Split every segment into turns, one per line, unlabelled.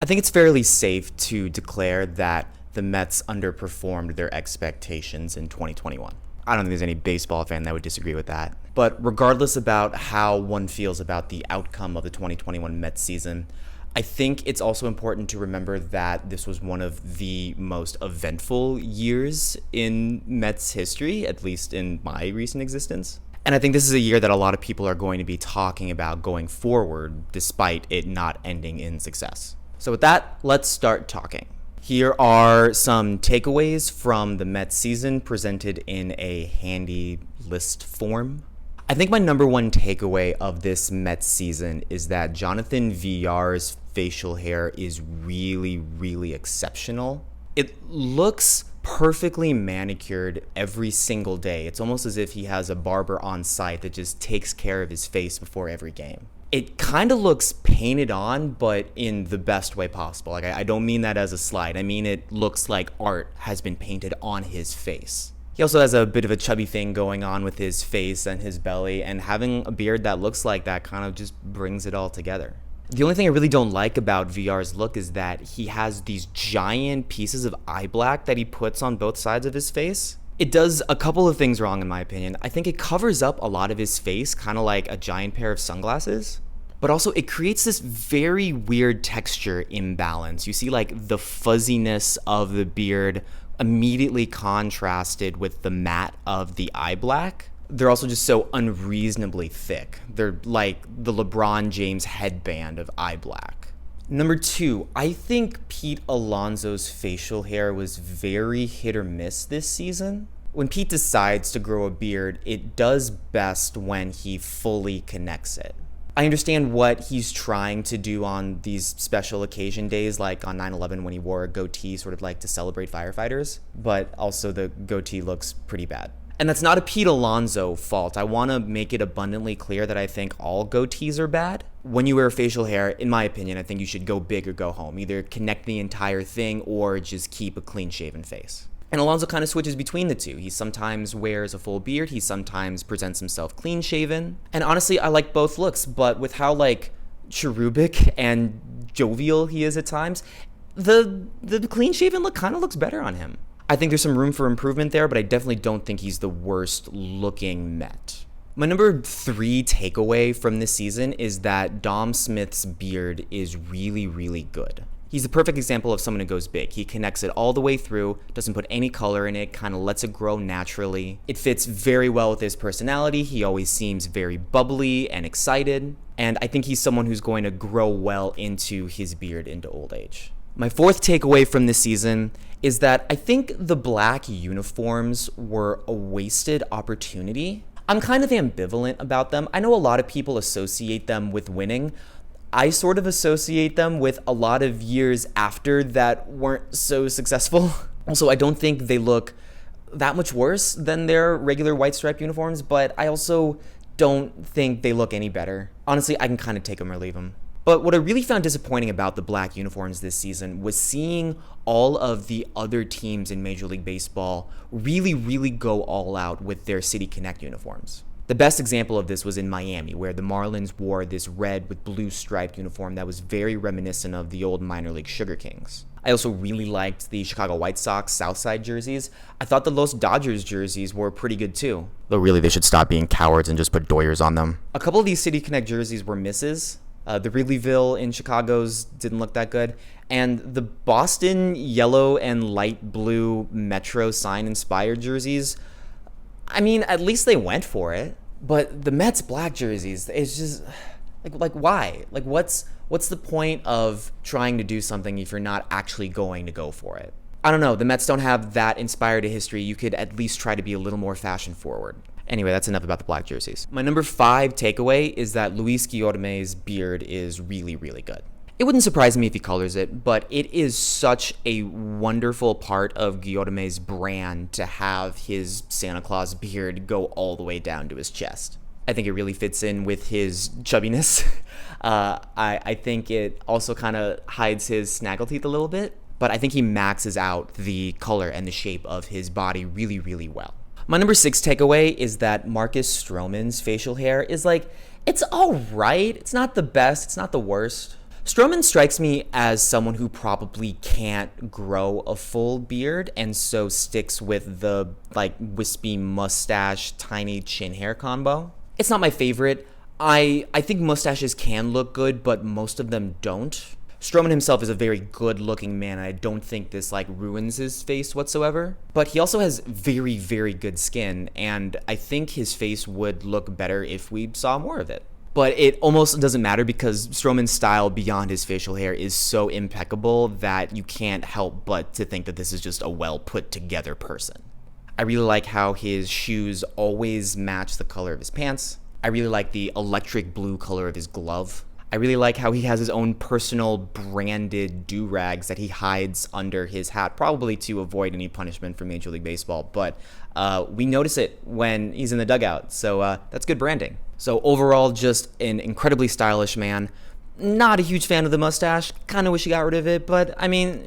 think it's fairly safe to declare that the Mets underperformed their expectations in 2021. I don't think there's any baseball fan that would disagree with that. But regardless about how one feels about the outcome of the 2021 Mets season, I think it's also important to remember that this was one of the most eventful years in Mets history, at least in my recent existence. And I think this is a year that a lot of people are going to be talking about going forward, despite it not ending in success. So with that, let's start talking. Here are some takeaways from the Mets season presented in a handy list form. I think my number one takeaway of this Mets season is that Jonathan Villar's facial hair is really, really exceptional. It looks perfectly manicured every single day. It's almost as if he has a barber on site that just takes care of his face before every game. It kind of looks painted on, but in the best way possible. Like, I don't mean that as a slight. I mean it looks like art has been painted on his face. He also has a bit of a chubby thing going on with his face and his belly, and having a beard that looks like that kind of just brings it all together. The only thing I really don't like about Villar's look is that he has these giant pieces of eye black that he puts on both sides of his face. It does a couple of things wrong in my opinion. I think it covers up a lot of his face, kind of like a giant pair of sunglasses. But also it creates this very weird texture imbalance. You see like the fuzziness of the beard immediately contrasted with the matte of the eye black. They're also just so unreasonably thick. They're like the LeBron James headband of eye black. Number two, I think Pete Alonso's facial hair was very hit or miss this season. When Pete decides to grow a beard, it does best when he fully connects it. I understand what he's trying to do on these special occasion days, like on 9/11 when he wore a goatee sort of like to celebrate firefighters, but also the goatee looks pretty bad. And that's not a Pete Alonso fault. I want to make it abundantly clear that I think all goatees are bad. When you wear facial hair, in my opinion, I think you should go big or go home. Either connect the entire thing or just keep a clean-shaven face. And Alonso kind of switches between the two. He sometimes wears a full beard, he sometimes presents himself clean-shaven. And honestly, I like both looks, but with how like cherubic and jovial he is at times, the clean-shaven look kind of looks better on him. I think there's some room for improvement there, but I definitely don't think he's the worst looking Met. My number 3 takeaway from this season is that Dom Smith's beard is really, really good. He's the perfect example of someone who goes big. He connects it all the way through, doesn't put any color in it, kind of lets it grow naturally. It fits very well with his personality. He always seems very bubbly and excited. And I think he's someone who's going to grow well into his beard into old age. My 4th takeaway from this season is that I think the black uniforms were a wasted opportunity. I'm kind of ambivalent about them. I know a lot of people associate them with winning. I sort of associate them with a lot of years after that weren't so successful. Also, I don't think they look that much worse than their regular white stripe uniforms, but I also don't think they look any better. Honestly, I can kind of take them or leave them. But what I really found disappointing about the black uniforms this season was seeing all of the other teams in Major League Baseball really, really go all out with their City Connect uniforms. The best example of this was in Miami, where the Marlins wore this red with blue striped uniform that was very reminiscent of the old minor league Sugar Kings. I also really liked the Chicago White Sox Southside jerseys. I thought the Los Dodgers jerseys were pretty good too. Though really they should stop being cowards and just put Doyers on them. A couple of these City Connect jerseys were misses. The Wrigleyville in Chicago's didn't look that good. And the Boston yellow and light blue Metro sign-inspired jerseys, I mean, at least they went for it. But the Mets black jerseys, it's just like why? Like what's the point of trying to do something if you're not actually going to go for it? I don't know. The Mets don't have that inspired a history. You could at least try to be a little more fashion forward. Anyway, that's enough about the black jerseys. My number 5 takeaway is that Luis Guillorme's beard is really, really good. It wouldn't surprise me if he colors it, but it is such a wonderful part of Guillorme's brand to have his Santa Claus beard go all the way down to his chest. I think it really fits in with his chubbiness. I think it also kind of hides his snaggle teeth a little bit, but I think he maxes out the color and the shape of his body really, really well. My number 6 takeaway is that Marcus Stroman's facial hair is it's all right. It's not the best. It's not the worst. Stroman strikes me as someone who probably can't grow a full beard and so sticks with the like wispy mustache, tiny chin hair combo. It's not my favorite. I think mustaches can look good, but most of them don't. Stroman himself is a very good looking man, and I don't think this like ruins his face whatsoever. But he also has very, very good skin, and I think his face would look better if we saw more of it. But it almost doesn't matter because Stroman's style beyond his facial hair is so impeccable that you can't help but to think that this is just a well put together person. I really like how his shoes always match the color of his pants. I really like the electric blue color of his glove. I really like how he has his own personal branded do-rags that he hides under his hat, probably to avoid any punishment from Major League Baseball. But we notice it when he's in the dugout, so that's good branding. So overall, just an incredibly stylish man. Not a huge fan of the mustache. Kind of wish he got rid of it, but I mean,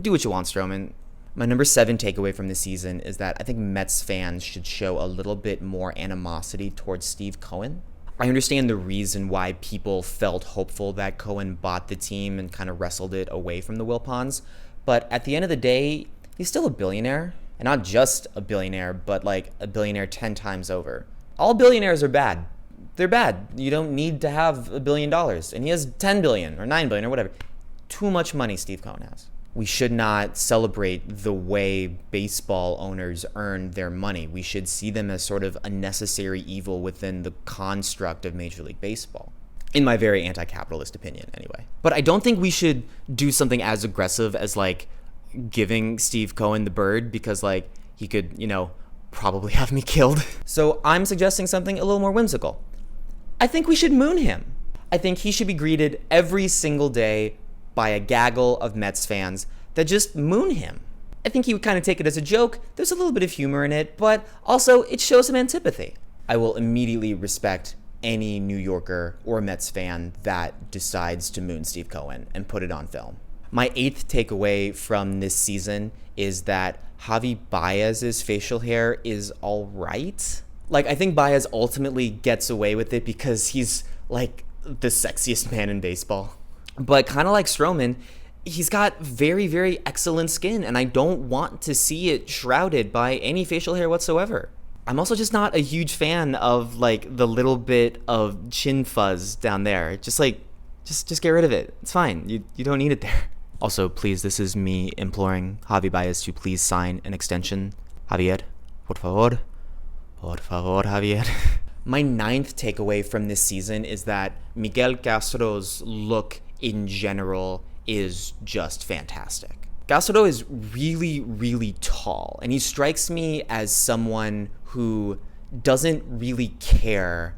do what you want, Stroman. My number 7 takeaway from this season is that I think Mets fans should show a little bit more animosity towards Steve Cohen. I understand the reason why people felt hopeful that Cohen bought the team and kind of wrestled it away from the Wilpons, but at the end of the day, he's still a billionaire. And not just a billionaire, but like a billionaire 10 times over. All billionaires are bad. They're bad. You don't need to have $1 billion. And he has 10 billion or 9 billion or whatever. Too much money Steve Cohen has. We should not celebrate the way baseball owners earn their money. We should see them as sort of a necessary evil within the construct of Major League Baseball. In my very anti-capitalist opinion, anyway. But I don't think we should do something as aggressive as like giving Steve Cohen the bird because like he could, probably have me killed. So I'm suggesting something a little more whimsical. I think we should moon him. I think he should be greeted every single day by a gaggle of Mets fans that just moon him. I think he would kind of take it as a joke. There's a little bit of humor in it, but also it shows some antipathy. I will immediately respect any New Yorker or Mets fan that decides to moon Steve Cohen and put it on film. My 8th takeaway from this season is that Javi Baez's facial hair is all right. Like, I think Baez ultimately gets away with it because he's like the sexiest man in baseball. But kind of like Stroman, he's got very, very excellent skin, and I don't want to see it shrouded by any facial hair whatsoever. I'm also just not a huge fan of like the little bit of chin fuzz down there. Just get rid of it. It's fine. You don't need it there. Also, please, this is me imploring Javi Baez to please sign an extension. Javier, por favor. Por favor, Javier. My 9th takeaway from this season is that Miguel Castro's look in general is just fantastic. Castro is really, really tall, and he strikes me as someone who doesn't really care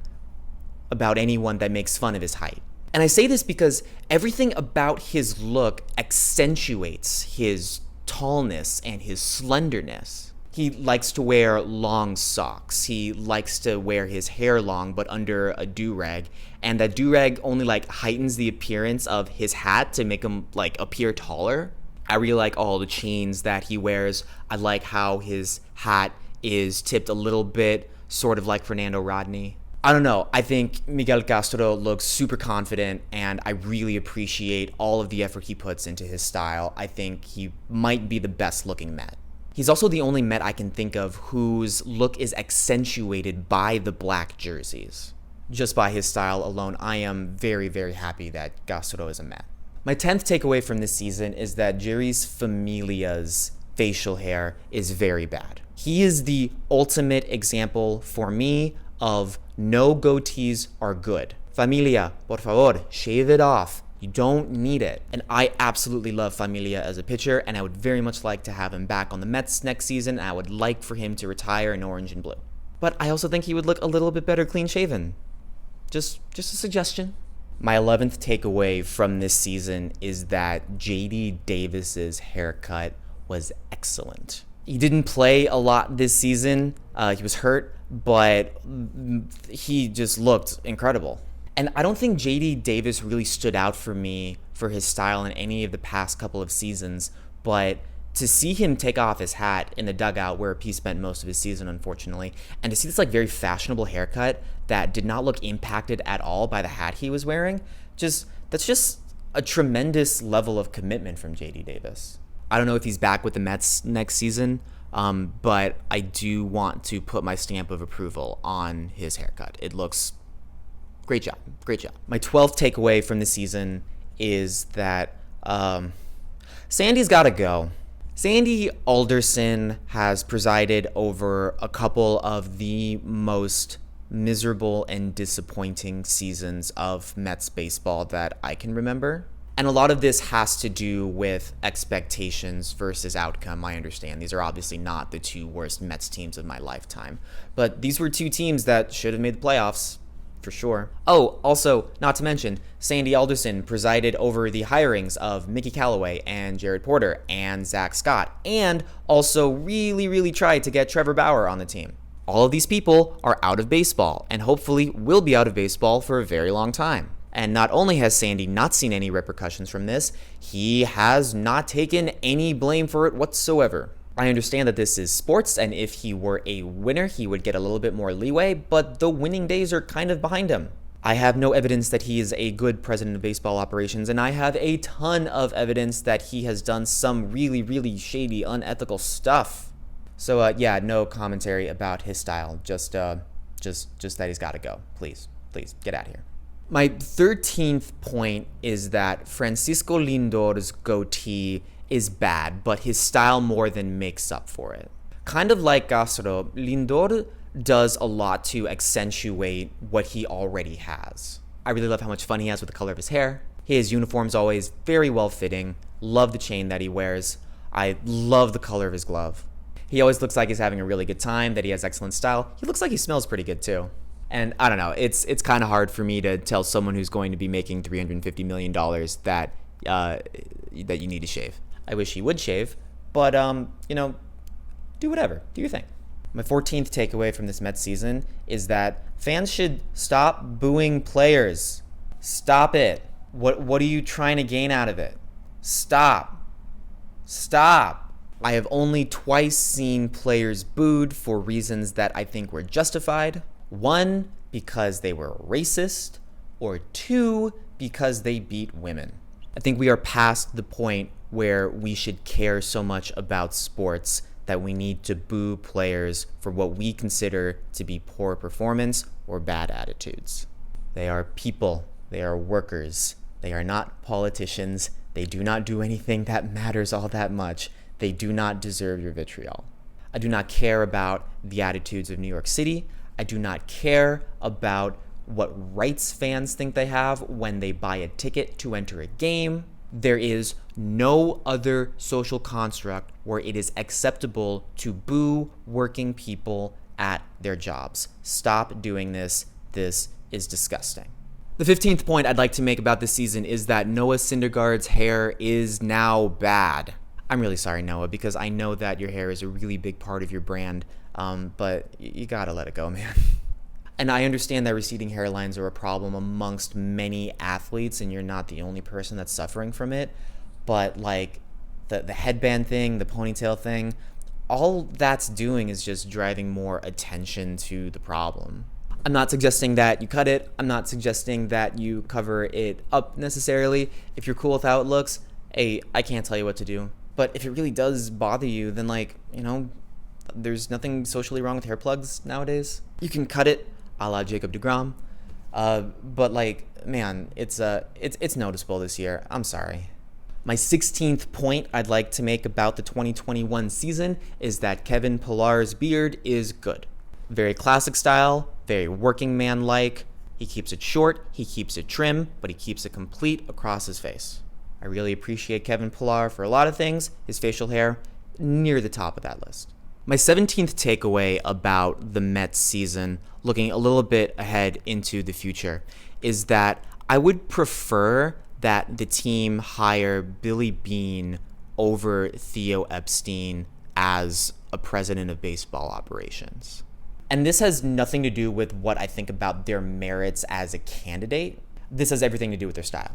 about anyone that makes fun of his height. And I say this because everything about his look accentuates his tallness and his slenderness. He likes to wear long socks. He likes to wear his hair long, but under a do-rag. And that do-rag only like heightens the appearance of his hat to make him like appear taller. I really like all the chains that he wears. I like how his hat is tipped a little bit, sort of like Fernando Rodney. I don't know. I think Miguel Castro looks super confident, and I really appreciate all of the effort he puts into his style. I think he might be the best looking Met. He's also the only Met I can think of whose look is accentuated by the black jerseys. Just by his style alone, I am very, very happy that Castro is a Met. My 10th takeaway from this season is that Jeurys Familia's facial hair is very bad. He is the ultimate example for me of no goatees are good. Familia, por favor, shave it off. You don't need it. And I absolutely love Familia as a pitcher, and I would very much like to have him back on the Mets next season, and I would like for him to retire in orange and blue. But I also think he would look a little bit better clean-shaven. Just a suggestion. My 11th takeaway from this season is that JD Davis's haircut was excellent. He didn't play a lot this season. He was hurt, but he just looked incredible. And I don't think JD Davis really stood out for me for his style in any of the past couple of seasons, but to see him take off his hat in the dugout where he spent most of his season, unfortunately, and to see this like very fashionable haircut that did not look impacted at all by the hat he was wearing, that's just a tremendous level of commitment from JD Davis. I don't know if he's back with the Mets next season, but I do want to put my stamp of approval on his haircut. It looks great job. Great job. My 12th takeaway from the season is that Sandy's got to go. Sandy Alderson has presided over a couple of the most miserable and disappointing seasons of Mets baseball that I can remember. And a lot of this has to do with expectations versus outcome. I understand these are obviously not the two worst Mets teams of my lifetime, but these were two teams that should have made the playoffs. For sure. Oh, also, not to mention, Sandy Alderson presided over the hirings of Mickey Callaway and Jared Porter and Zach Scott, and also really tried to get Trevor Bauer on the team. All of these people are out of baseball, and hopefully will be out of baseball for a very long time. And not only has Sandy not seen any repercussions from this, he has not taken any blame for it whatsoever. I understand that this is sports, and if he were a winner, he would get a little bit more leeway, but the winning days are kind of behind him. I have no evidence that he is a good president of baseball operations, and I have a ton of evidence that he has done some really shady, unethical stuff. So, yeah, no commentary about his style. Just that he's got to go. Please, get out of here. My 13th point is that Francisco Lindor's goatee is bad, but his style more than makes up for it. Kind of like Castro, Lindor does a lot to accentuate what he already has. I really love how much fun he has with the color of his hair. His uniform's always very well fitting. Love the chain that he wears. I love the color of his glove. He always looks like he's having a really good time, that he has excellent style. He looks like he smells pretty good too. And I don't know, it's kind of hard for me to tell someone who's going to be making $350 million that you need to shave. I wish he would shave, but, do whatever. Do your thing. My 14th takeaway from this Mets season is that fans should stop booing players. Stop it. What are you trying to gain out of it? Stop. I have only twice seen players booed for reasons that I think were justified. 1, because they were racist, or 2, because they beat women. I think we are past the point where we should care so much about sports that we need to boo players for what we consider to be poor performance or bad attitudes. They are people. They are workers. They are not politicians. They do not do anything that matters all that much. They do not deserve your vitriol. I do not care about the attitudes of New York City. I do not care about what rights fans think they have when they buy a ticket to enter a game. There is no other social construct where it is acceptable to boo working people at their jobs. Stop doing this. This is disgusting. The 15th point I'd like to make about this season is that Noah Syndergaard's hair is now bad. I'm really sorry, Noah, because I know that your hair is a really big part of your brand, but you gotta let it go, man. And I understand that receding hairlines are a problem amongst many athletes, and you're not the only person that's suffering from it. But like the headband thing, the ponytail thing, all that's doing is just driving more attention to the problem. I'm not suggesting that you cut it. I'm not suggesting that you cover it up necessarily. If you're cool with how it looks, hey, I can't tell you what to do. But if it really does bother you, then there's nothing socially wrong with hair plugs nowadays. You can cut it, a la Jacob deGrom. But man, it's noticeable this year. I'm sorry. My 16th point I'd like to make about the 2021 season is that Kevin Pillar's beard is good. Very classic style, very working man-like. He keeps it short, he keeps it trim, but he keeps it complete across his face. I really appreciate Kevin Pillar for a lot of things. His facial hair, near the top of that list. My 17th takeaway about the Mets season, looking a little bit ahead into the future, is that I would prefer that the team hire Billy Beane over Theo Epstein as a president of baseball operations. And this has nothing to do with what I think about their merits as a candidate. This has everything to do with their style.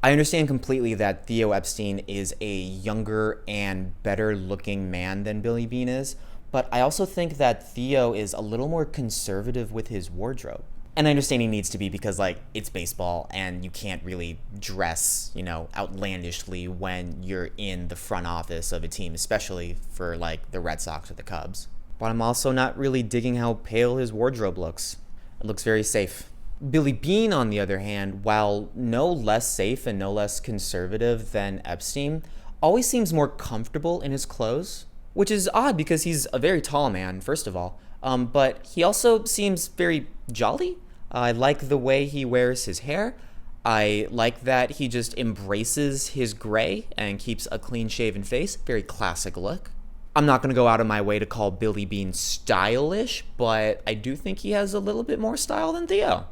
I understand completely that Theo Epstein is a younger and better looking man than Billy Beane is, but I also think that Theo is a little more conservative with his wardrobe. And I understand he needs to be because, like, it's baseball and you can't really dress, outlandishly when you're in the front office of a team, especially for, like, the Red Sox or the Cubs. But I'm also not really digging how pale his wardrobe looks. It looks very safe. Billy Beane, on the other hand, while no less safe and no less conservative than Epstein, always seems more comfortable in his clothes, which is odd because he's a very tall man, first of all. But he also seems very jolly. I like the way he wears his hair. I like that he just embraces his gray and keeps a clean-shaven face. Very classic look. I'm not going to go out of my way to call Billy Beane stylish, but I do think he has a little bit more style than Theo.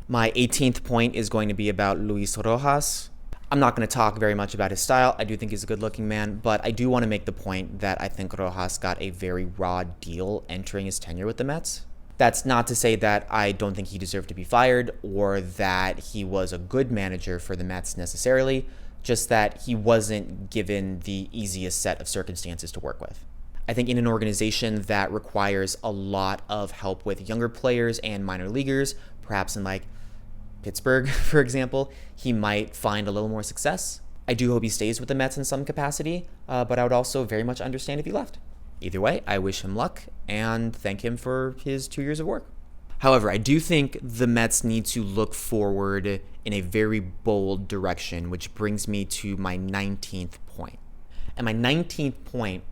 My 18th point is going to be about Luis Rojas. I'm not going to talk very much about his style. I do think he's a good-looking man, but I do want to make the point that I think Rojas got a very raw deal entering his tenure with the Mets. That's not to say that I don't think he deserved to be fired or that he was a good manager for the Mets necessarily, just that he wasn't given the easiest set of circumstances to work with. I think in an organization that requires a lot of help with younger players and minor leaguers, perhaps in like Pittsburgh, for example, he might find a little more success. I do hope he stays with the Mets in some capacity, but I would also very much understand if he left. Either way, I wish him luck and thank him for his 2 years of work. However, I do think the Mets need to look forward in a very bold direction, which brings me to my 19th point. And my 19th point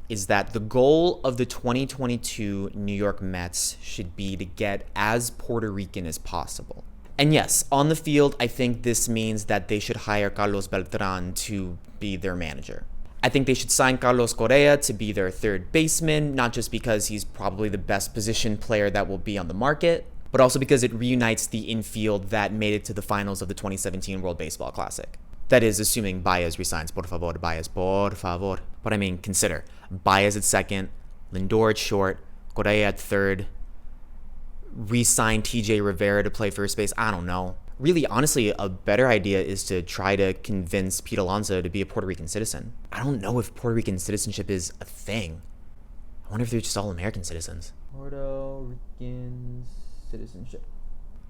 is that the goal of the 2022 New York Mets should be to get as Puerto Rican as possible. And yes, on the field, I think this means that they should hire Carlos Beltran to be their manager. I think they should sign Carlos Correa to be their third baseman, not just because he's probably the best position player that will be on the market, but also because it reunites the infield that made it to the finals of the 2017 World Baseball Classic. That is, assuming Baez resigns. Por favor, Baez, por favor. But I mean, consider Baez at second, Lindor at short, Correa at third, re-sign TJ Rivera to play first base. I don't know. Really, honestly, a better idea is to try to convince Pete Alonso to be a Puerto Rican citizen. I don't know if Puerto Rican citizenship is a thing. I wonder if they're just all American citizens. Puerto Rican citizenship.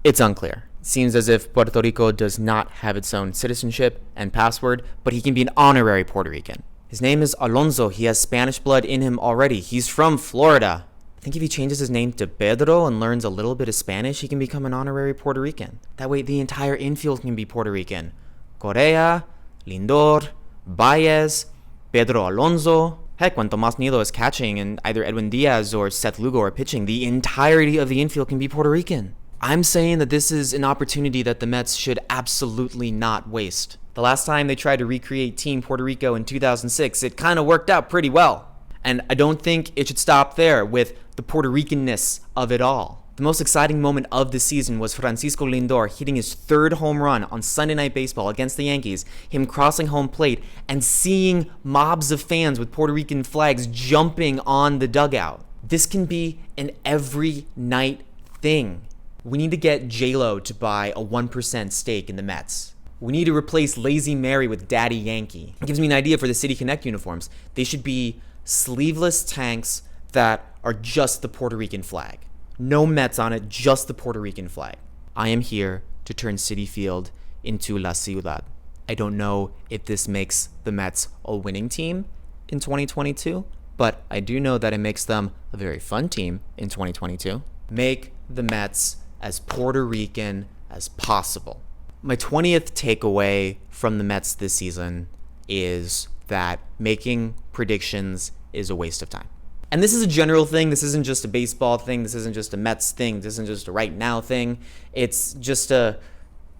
It's unclear. It seems as if Puerto Rico does not have its own citizenship and password, but he can be an honorary Puerto Rican. His name is Alonso. He has Spanish blood in him already. He's from Florida. I think if he changes his name to Pedro and learns a little bit of Spanish, he can become an honorary Puerto Rican. That way, the entire infield can be Puerto Rican. Correa, Lindor, Baez, Pedro Alonso. Heck, when Tomas Nido is catching and either Edwin Diaz or Seth Lugo are pitching, the entirety of the infield can be Puerto Rican. I'm saying that this is an opportunity that the Mets should absolutely not waste. The last time they tried to recreate Team Puerto Rico in 2006, it kind of worked out pretty well. And I don't think it should stop there with the Puerto Rican-ness of it all. The most exciting moment of the season was Francisco Lindor hitting his third home run on Sunday Night Baseball against the Yankees, him crossing home plate, and seeing mobs of fans with Puerto Rican flags jumping on the dugout. This can be an every night thing. We need to get J-Lo to buy a 1% stake in the Mets. We need to replace Lazy Mary with Daddy Yankee. It gives me an idea for the City Connect uniforms. They should be sleeveless tanks that are just the Puerto Rican flag. No Mets on it, just the Puerto Rican flag. I am here to turn Citi Field into La Ciudad. I don't know if this makes the Mets a winning team in 2022, but I do know that it makes them a very fun team in 2022. Make the Mets as Puerto Rican as possible. My 20th takeaway from the Mets this season is that making predictions is a waste of time. And this is a general thing. This isn't just a baseball thing. This isn't just a Mets thing. This isn't just a right now thing. It's just a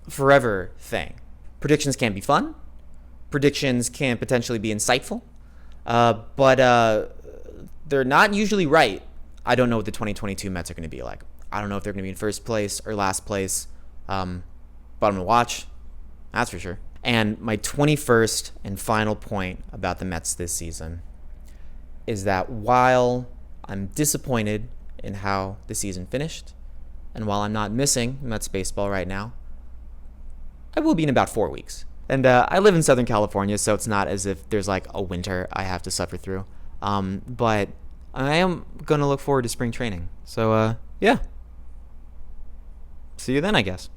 forever thing. Predictions can be fun. Predictions can potentially be insightful. But they're not usually right. I don't know what the 2022 Mets are going to be like. I don't know if they're going to be in first place or last place. But I'm going to watch. That's for sure. And my 21st and final point about the Mets this season is that while I'm disappointed in how the season finished, and while I'm not missing Mets baseball right now, I will be in about 4 weeks. And I live in Southern California, so it's not as if there's like a winter I have to suffer through. But I am going to look forward to spring training. So, yeah.
See you then, I guess.